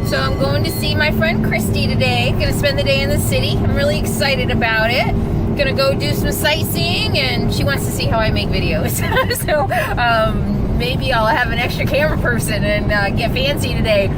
So I'm going to see my friend Christy today. Gonna spend the day in the city. I'm really excited about it. Gonna go do some sightseeing, and she wants to see how I make videos. So maybe I'll have an extra camera person and get fancy today.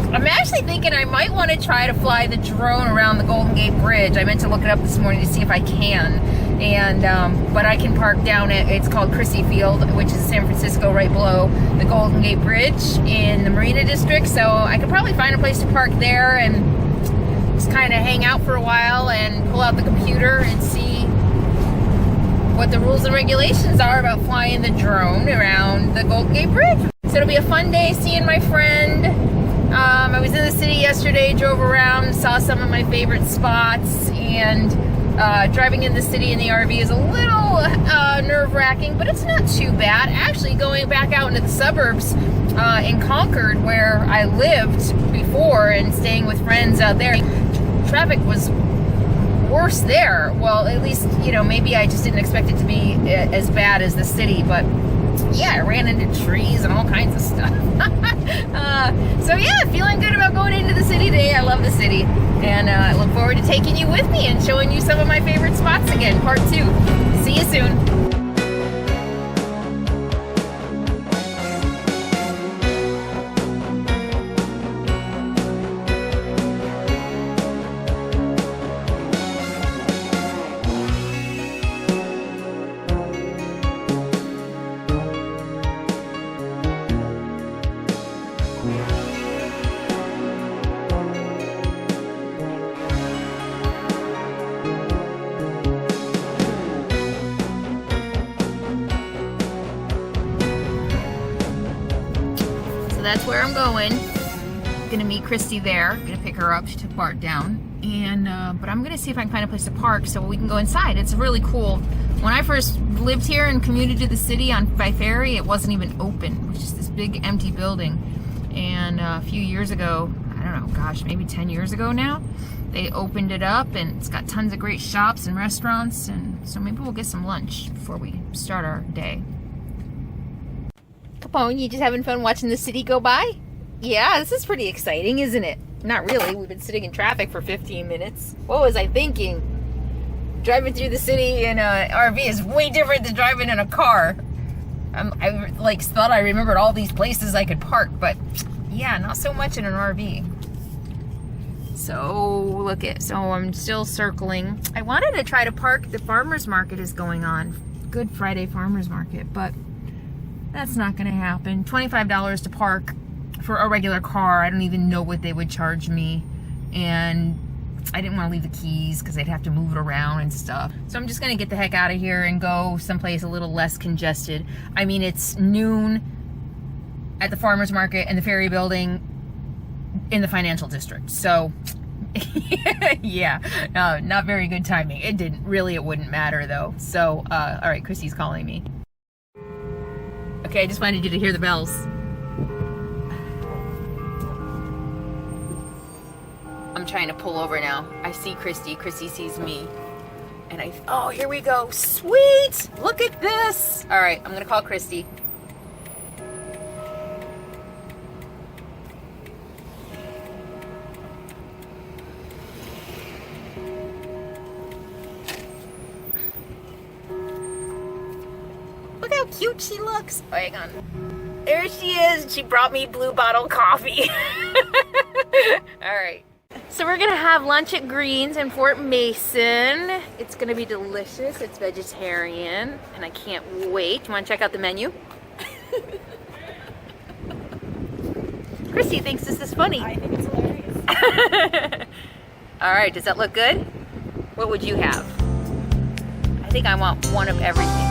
I'm actually thinking I might want to try to fly the drone around the Golden Gate Bridge. I meant to look it up this morning to see if I can. And but I can park down at, it's called Christie Field, which is San Francisco, right below the Golden Gate Bridge in the Marina District. So I could probably find a place to park there and just kind of hang out for a while and pull out the computer and see what the rules and regulations are about flying the drone around the Golden Gate Bridge. So it'll be a fun day seeing my friend. I was in the city yesterday, drove around, saw some of my favorite spots, and driving in the city in the RV is a little nerve-wracking, but it's not too bad. Actually, going back out into the suburbs in Concord, where I lived before, and staying with friends out there, traffic was worse there. Well, at least, you know, maybe I just didn't expect it to be as bad as the city, but yeah, I ran into trees and all kinds of stuff. So yeah, feeling good about going into the city today. I love the city, and I look forward to taking you with me and showing you some of my favorite spots again, part 2. See you soon. That's where I'm going. Gonna meet Christy there. Gonna pick her up. She took Bart down. And but I'm gonna see if I can find a place to park so we can go inside. It's really cool. When I first lived here and commuted to the city by ferry, it wasn't even open. It was just this big empty building. And a few years ago, I don't know, gosh, maybe 10 years ago now, they opened it up, and it's got tons of great shops and restaurants. And so maybe we'll get some lunch before we start our day. Capone, you just having fun watching the city go by? Yeah, this is pretty exciting, isn't it? Not really. We've been sitting in traffic for 15 minutes. What was I thinking? Driving through the city in an RV is way different than driving in a car. I like thought I remembered all these places I could park, but yeah, not so much in an RV. So so I'm still circling. I wanted to try to park. The farmer's market is going on. Good Friday farmer's market, but that's not going to happen. $25 to park for a regular car. I don't even know what they would charge me. And I didn't want to leave the keys because I'd have to move it around and stuff. So I'm just going to get the heck out of here and go someplace a little less congested. I mean, it's noon at the farmer's market and the ferry building in the financial district. So yeah, not very good timing. It wouldn't matter though. So, all right, Christy's calling me. Okay, I just wanted you to hear the bells. I'm trying to pull over now. I see Christy. Christy sees me. And oh, here we go. Sweet! Look at this! All right, I'm gonna call Christy. Look how cute she looks. Oh, hang on. There she is. She brought me Blue Bottle coffee. All right. So we're gonna have lunch at Green's in Fort Mason. It's gonna be delicious. It's vegetarian, and I can't wait. You wanna check out the menu? Christy thinks this is funny. I think it's hilarious. All right, does that look good? What would you have? I think I want one of everything.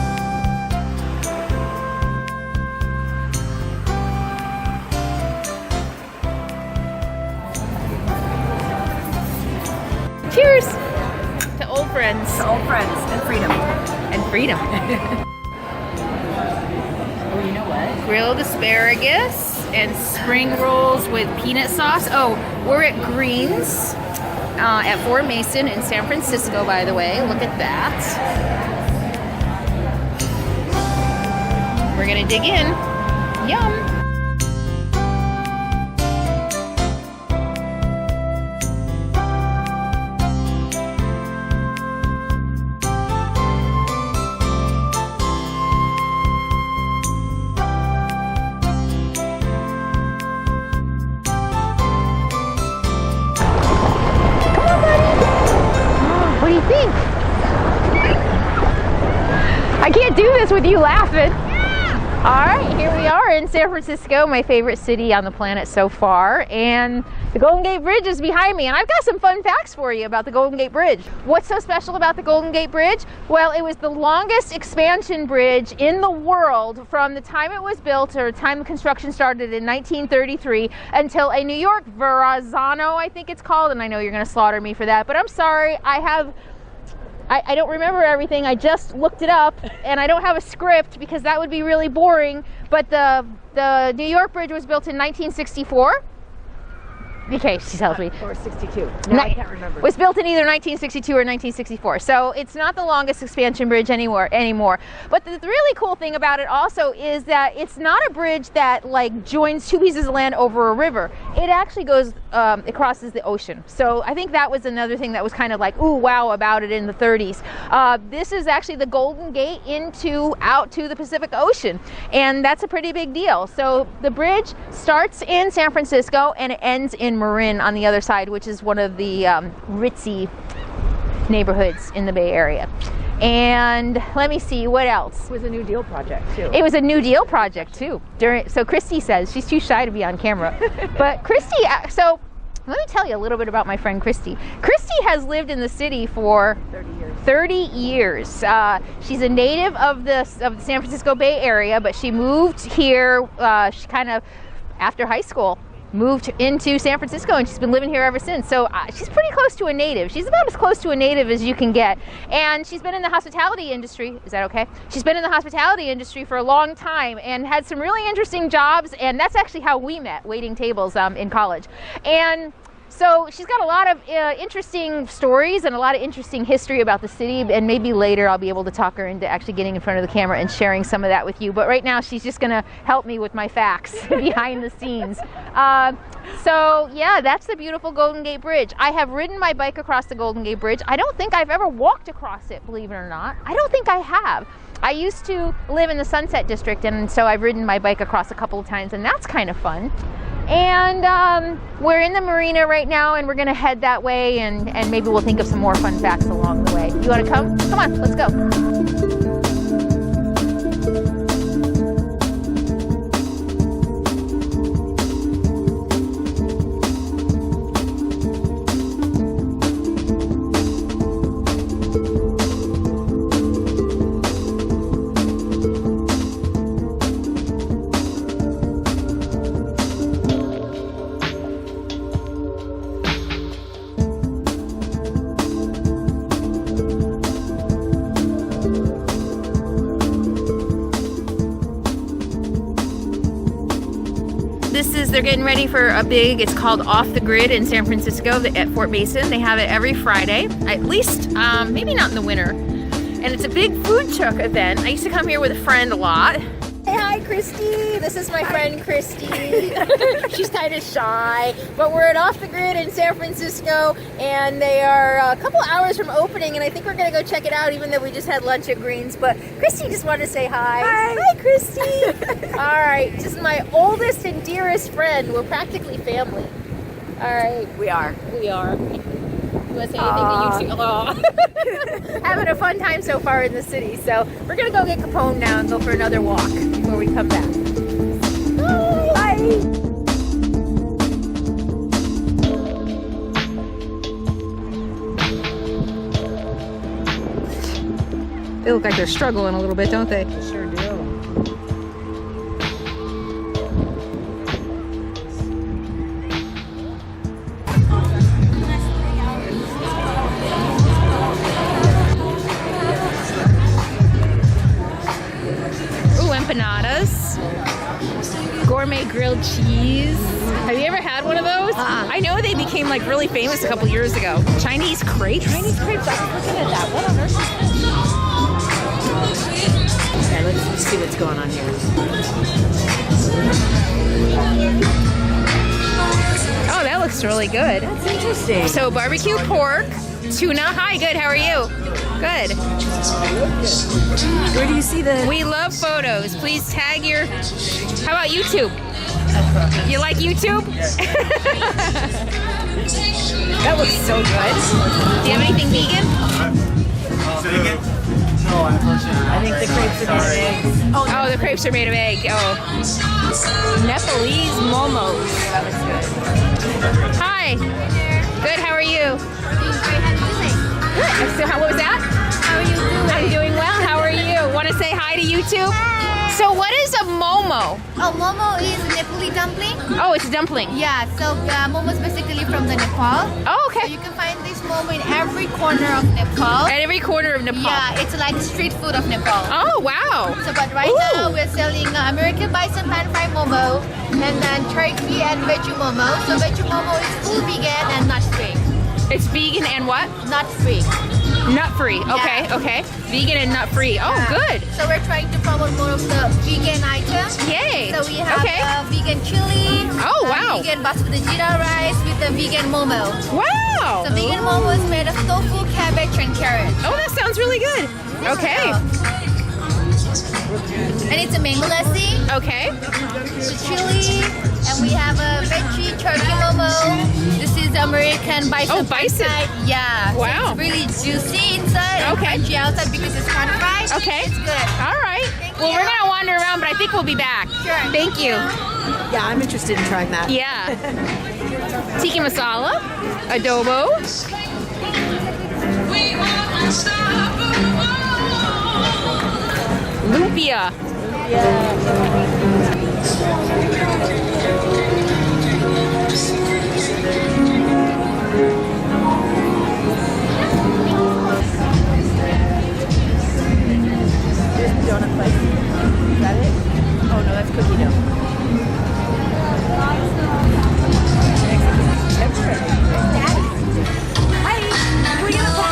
Cheers to old friends. To old friends and freedom. And freedom. Oh, you know what? Grilled asparagus and spring rolls with peanut sauce. Oh, we're at Green's at Fort Mason in San Francisco, by the way. Look at that. We're gonna dig in. Yum. I can't do this with you laughing. All right, here we are in San Francisco, my favorite city on the planet so far, and the Golden Gate Bridge is behind me, and I've got some fun facts for you about the Golden Gate Bridge. What's so special about the Golden Gate Bridge? Well, it was the longest expansion bridge in the world from the time it was built, or the time the construction started in 1933, until a New York Verrazano, I think it's called, and I know you're going to slaughter me for that, but I'm sorry, I don't remember everything. I just looked it up, and I don't have a script because that would be really boring. But the New York Bridge was built in 1964. Okay, she tells me. Or 62. No, I can't remember. Was built in either 1962 or 1964. So it's not the longest expansion bridge anymore. But the really cool thing about it also is that it's not a bridge that like joins two pieces of land over a river. It actually goes, it crosses the ocean. So I think that was another thing that was kind of like, ooh, wow, about it in the 30s. This is actually the Golden Gate out to the Pacific Ocean. And that's a pretty big deal. So the bridge starts in San Francisco and it ends in Marin on the other side, which is one of the ritzy neighborhoods in the Bay Area. And let me see, what else? It was a New Deal project too. It was a New Deal project too. So Christy says, she's too shy to be on camera. But Christy, so let me tell you a little bit about my friend Christy. Christy has lived in the city for 30 years. She's a native of the San Francisco Bay Area, but she moved here, she kind of, after high school, moved into San Francisco, and she's been living here ever since. So she's pretty close to a native. She's about as close to a native as you can get. And she's been in the hospitality industry. Is that okay? She's been in the hospitality industry for a long time and had some really interesting jobs. And that's actually how we met, waiting tables in college. And so she's got a lot of interesting stories and a lot of interesting history about the city, and maybe later I'll be able to talk her into actually getting in front of the camera and sharing some of that with you. But right now she's just going to help me with my facts behind the scenes. So yeah, that's the beautiful Golden Gate Bridge. I have ridden my bike across the Golden Gate Bridge. I don't think I've ever walked across it, believe it or not. I don't think I have. I used to live in the Sunset District, and so I've ridden my bike across a couple of times, and that's kind of fun. And we're in the marina right now, and we're gonna head that way, and maybe we'll think of some more fun facts along the way. You wanna come? Come on, let's go. They're getting ready for a big, it's called Off the Grid in San Francisco at Fort Mason. They have it every Friday, at least, maybe not in the winter. And it's a big food truck event. I used to come here with a friend a lot. Hey, hi, Christy. This is my friend, Christy. She's kind of shy, but we're at Off the Grid in San Francisco, and they are a couple hours from opening, and I think we're gonna go check it out, even though we just had lunch at Greens. But Christy just wanted to say hi. Hi, Christy. All right, just my oldest and dearest friend. We're practically family. All right. We are. We are. You want to say anything to you two? Having a fun time so far in the city. So we're going to go get Capone now and go for another walk before we come back. Bye! Bye! They look like they're struggling a little bit, don't they? They sure do. Empanadas, gourmet grilled cheese. Have you ever had one of those? I know they became became like really famous a couple years ago. Chinese crepes? Chinese crepes. I was looking at that. What on earth? Okay, let's see what's going on here. Oh, that looks really good. That's interesting. So barbecue pork, tuna. Hi, good. How are you? Good. Where do you see the... We love photos. Please tag your... How about YouTube? You like YouTube? That looks so good. Do you have anything vegan? Vegan? No, unfortunately. I think the crepes are made of eggs. Oh, the crepes are made of egg. Oh. Nepalese momos. That looks good. Hi. Good, how are you? Good. So what was that? How are you doing? I'm doing well. How are you? Want to say hi to YouTube? So what is a momo? Oh, momo is a Nepali dumpling. Oh, it's a dumpling. Yeah, so momo is basically from the Nepal. Oh, So okay. you can find this momo in every corner of Nepal. At every corner of Nepal. Yeah, it's like street food of Nepal. Oh, wow. So, but right now we're selling American bison pan fried momo, and then turkey and veggie momo. So veggie momo is full vegan and nut free. It's vegan and what? Nut free. Nut free. Okay, okay. Vegan and nut free. Oh, good. So we're trying to promote more of the vegan items. Yay. So we have Okay. vegan chili. Oh, wow. Vegan basmati jeera rice with the vegan momo. Wow. So vegan momo is made of tofu, cabbage, and carrot. Oh, that sounds really good. Okay. And it's a mango lassi, Okay. the chili, and we have a veggie turkey momo. This is American bison. Oh, bison. inside. Yeah. So Wow. it's really juicy inside Okay. and crunchy outside because it's pan fried. Okay. It's good. All right. Thank Well, you. we're going to wander around, but I think we'll be back. Sure. Thank you. Yeah, I'm interested in trying that. Yeah. Tiki masala, adobo. Lumpia. There's the donut place. Is that it? Oh no, that's cookie dough. Hi, can we get a poke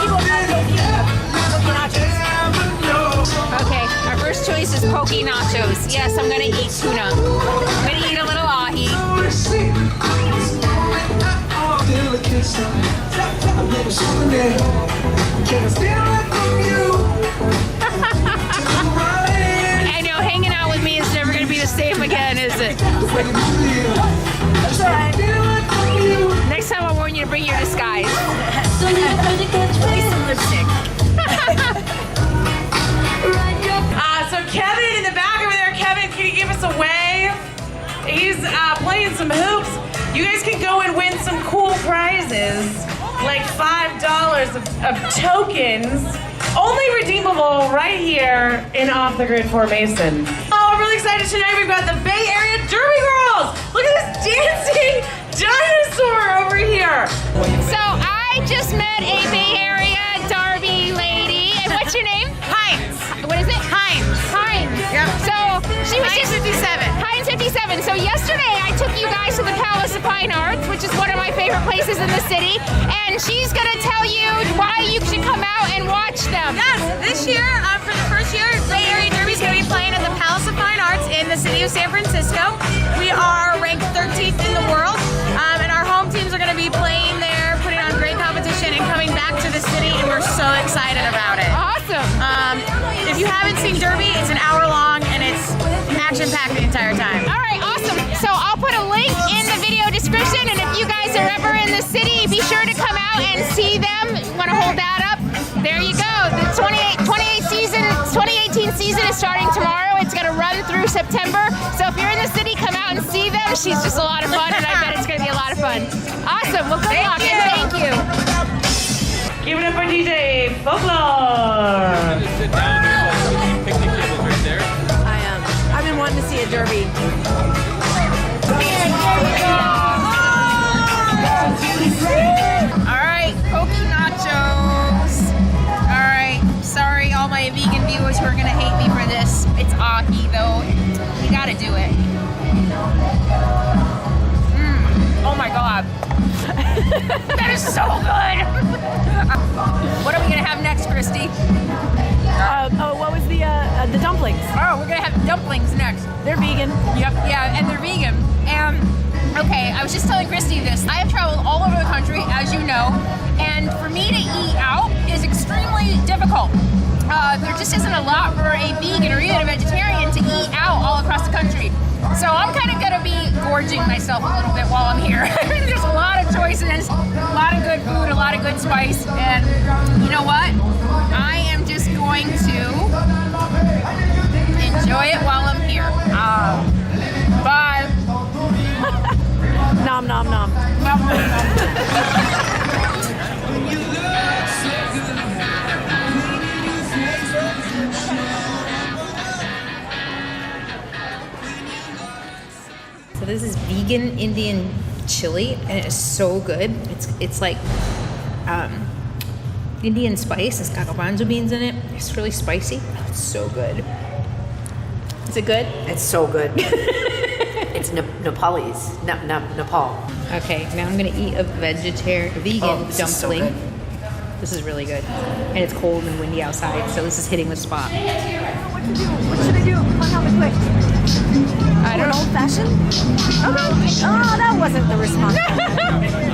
nachos? Okay, our first choice is poke nachos. Yes, I'm gonna eat tuna. I'm gonna eat a little ahi. I know, hanging out with me is never gonna be the same again, is it? That's all right. Next time I'll warn you to bring your disguise. Place some lipstick. So Kevin in the back over there, Kevin, can you give us a wave? He's playing some hoops. You guys can go and win some cool prizes, like $5 of tokens, only redeemable right here in Off the Grid Fort Mason. Oh, I'm really excited tonight. We've got the Bay Area Derby Girls. Look at this dancing dinosaur over here. So I just met a Bay Area Derby lady. And what's your name? Heinz. What is it? Heinz. Heinz. Yep. So she was Heinz just 57. Heinz 57. So yesterday I took you guys to the Palace of Fine Arts, which is one of my favorite places in the city. And she's gonna tell you why you should come out and watch them. Yes, this year, for the first year, Bay Area Derby is going to be playing at the Palace of Fine Arts in the city of San Francisco. We are ranked 13th in the world, and our home teams are going to be playing there, putting on great competition, and coming back to the city, and we're so excited about it. Awesome. If you haven't seen Derby, it's an hour long, and it's action-packed the entire time. All right, awesome. So I'll put a link in the video description, and if you guys are ever in the city, be sure to come out and see them. Want to hold that up? There you go. The 2018 season is starting tomorrow. It's going to run through September. So if you're in the city, come out and see them. She's just a lot of fun, and I bet it's going to be a lot of fun. Awesome. Well, good luck, and thank you. Give it up for DJ Folklore. Sit down. There's some picnic tables right there. I am. I've been wanting to see a derby. All right, poke nachos. All right, sorry all my vegan viewers who are gonna hate me for this. It's ahi though. We gotta do it. Oh my god. That is so good. What are we gonna have next, Christy? What was the dumplings? Oh, we're gonna have dumplings next. They're vegan. Yep, yeah, and they're vegan. And okay, I was just telling Christy this. I have traveled all over the country, as you know, and for me to eat out is extremely difficult. There just isn't a lot for a vegan or even a vegetarian to eat out all across the country. So I'm kind of gonna be gorging myself a little bit while I'm here. There's a lot of choices, a lot of good food, a lot of good spice, and you know what? I am just going to enjoy it while I'm here. Bye. Nom nom nom. So this is vegan Indian chili, and it is so good. It's like Indian spice. It's got garbanzo beans in it. It's really spicy. Oh, it's so good. Is it good? It's so good. It's Nepalese. Nepal. Okay, now I'm gonna eat a vegan this is so dumpling. good. This is really good, and it's cold and windy outside, so this is hitting the spot. What should I do? How quick? I don't know. Old fashioned? Okay. Oh, that wasn't the response.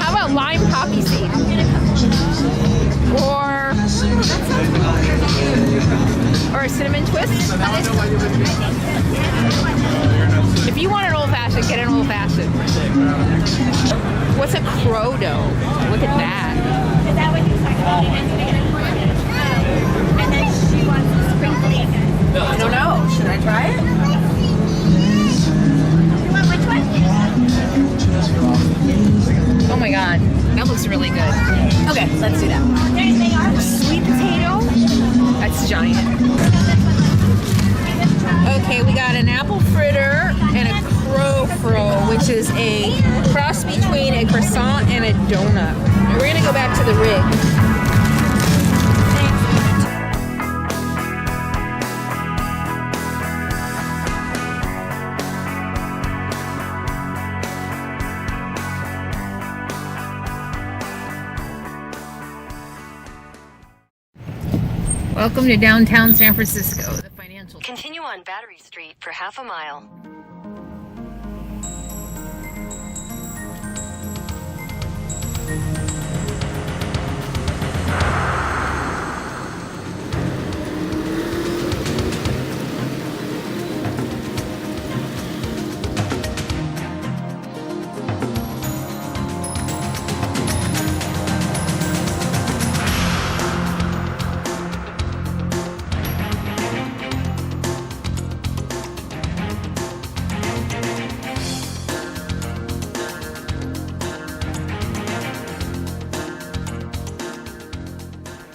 How about lime poppy seed? Or a cinnamon twist? If you want an old fashioned, get an old fashioned. What's a crow dough? Look at that. Is that what you're talking about? And then she wants to sprinkle it. I don't know. Should I try it? You want which one? Oh my god, that looks really good. Okay, let's do that. There they are. Sweet potato? That's giant. Okay, we got an apple fritter and a crow, which is a cross between a croissant and a donut. We're gonna go back to the rig. Welcome to downtown San Francisco, the financial. Continue on Battery Street for half a mile.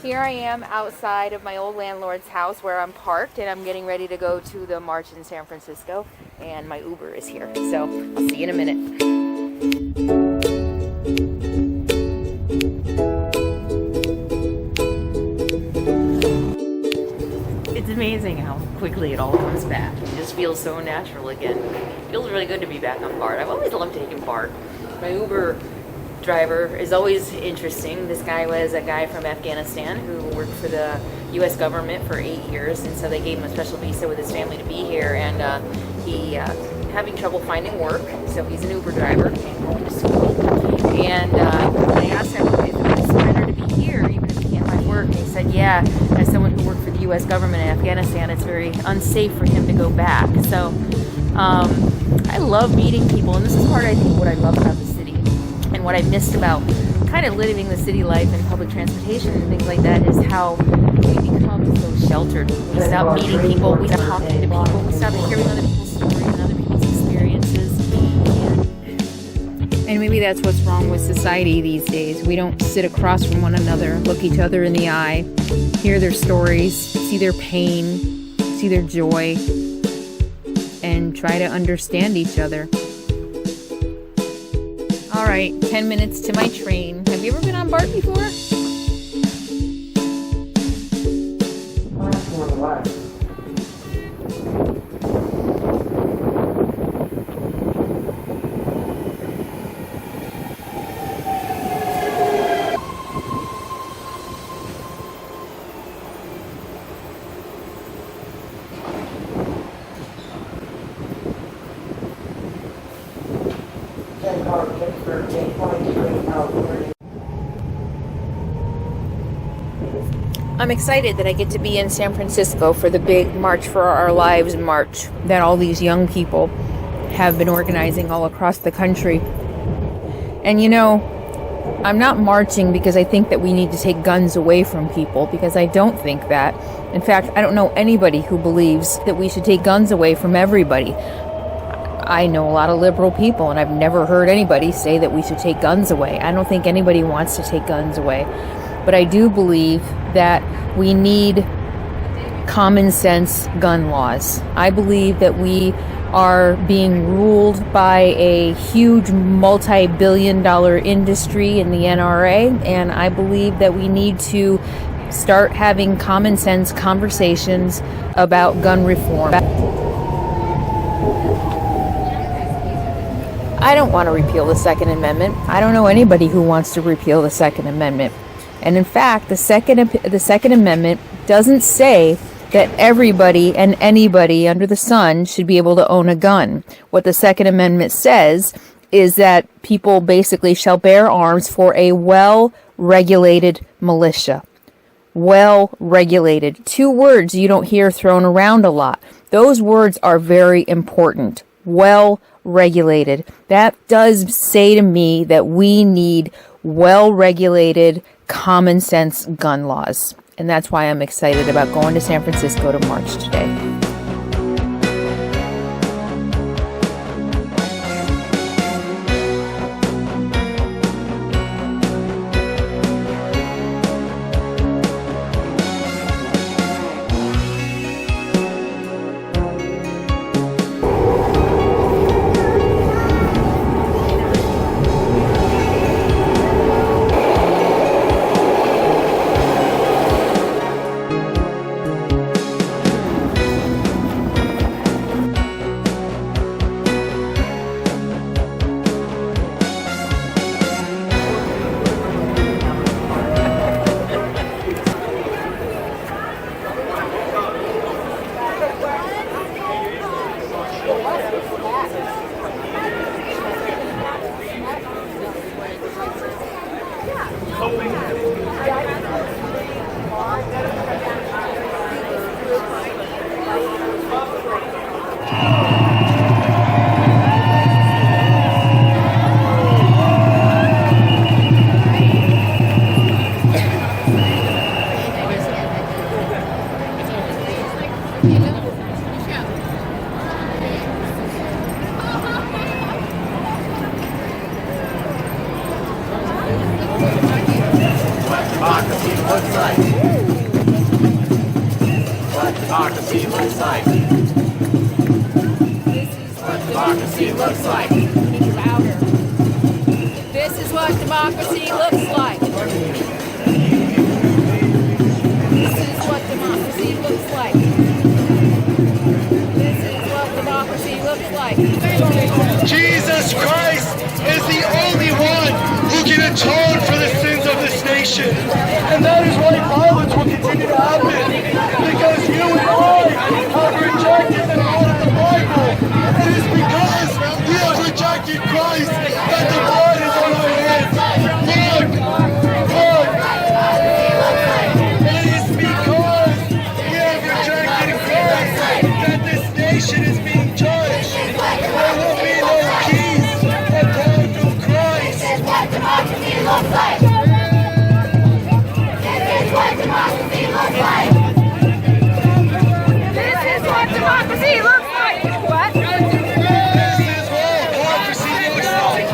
Here I am outside of my old landlord's house where I'm parked, and I'm getting ready to go to the march in San Francisco, and my Uber is here. So I'll see you in a minute. It's amazing how quickly it all comes back. It just feels so natural again. It feels really good to be back on BART. I've always loved taking BART. My Uber driver is always interesting. This guy was a guy from Afghanistan who worked for the U.S. government for 8 years, and so they gave him a special visa with his family to be here, and he having trouble finding work, so he's an Uber driver, came home to school, and I asked him if it was better to be here even if he can't find work, and he said, yeah, as someone who worked for the U.S. government in Afghanistan, it's very unsafe for him to go back. So I love meeting people, and this is part, I think, what I love about the city. And what I missed about kind of living the city life and public transportation and things like that is how we become so sheltered. We stop meeting people, we stop talking to people, we stop hearing other people's stories and other people's experiences. And maybe that's what's wrong with society these days. We don't sit across from one another, look each other in the eye, hear their stories, see their pain, see their joy, and try to understand each other. All right, 10 minutes to my train. Have you ever been on BART before? I'm excited that I get to be in San Francisco for the big March for Our Lives march that all these young people have been organizing all across the country. And you know, I'm not marching because I think that we need to take guns away from people, because I don't think that. In fact, I don't know anybody who believes that we should take guns away from everybody. I know a lot of liberal people, and I've never heard anybody say that we should take guns away. I don't think anybody wants to take guns away. But I do believe that we need common sense gun laws. I believe that we are being ruled by a huge multi-billion-dollar industry in the NRA, and I believe that we need to start having common sense conversations about gun reform. I don't want to repeal the Second Amendment. I don't know anybody who wants to repeal the Second Amendment. And in fact, the Second Amendment doesn't say that everybody and anybody under the sun should be able to own a gun. What the Second Amendment says is that people basically shall bear arms for a well-regulated militia. Well-regulated. 2 words you don't hear thrown around a lot. Those words are very important. Well-regulated. That does say to me that we need well-regulated, common sense gun laws. And that's why I'm excited about going to San Francisco to march today. Jesus Christ is the only one who can atone for the sins of this nation. And that is why violence will continue to happen. Because you and I have rejected the God of the Bible. It is because we have rejected Christ that the blood is on our hands. Look! Look! It is because we have rejected Christ that this nation is being judged. There will be no peace apart from Christ. This is what democracy looks like. This is what democracy looks like. This is what democracy looks like. What? This is what democracy looks like.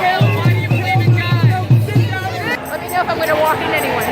Let me know if I'm going to walk in anyway.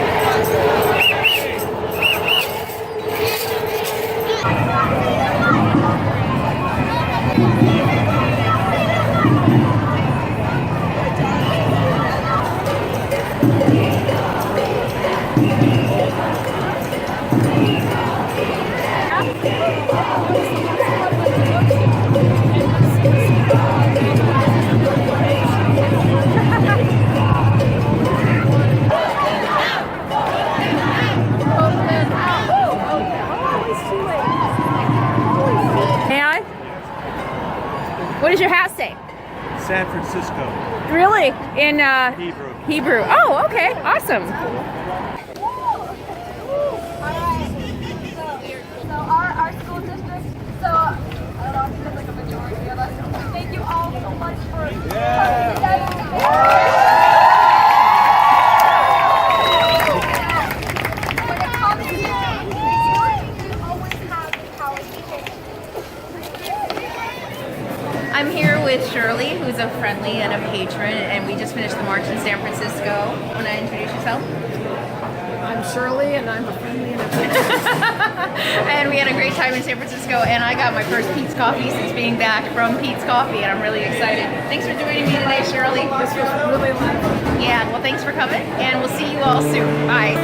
In Hebrew. Oh, okay. Awesome. So our school district, so I don't think it's like a majority of us. Thank you all so much for coming together. When it comes to you always have college teachers. I'm here with Shirley, who's a friendly and a patron, and we just finished the march in San Francisco. Want to introduce yourself? I'm Shirley, and I'm a friendly and a patron. And we had a great time in San Francisco, and I got my first Pete's Coffee since being back from Pete's Coffee, and I'm really excited. Thanks for joining me today, Shirley. This was really fun. Yeah, well, thanks for coming, and we'll see you all soon. Bye.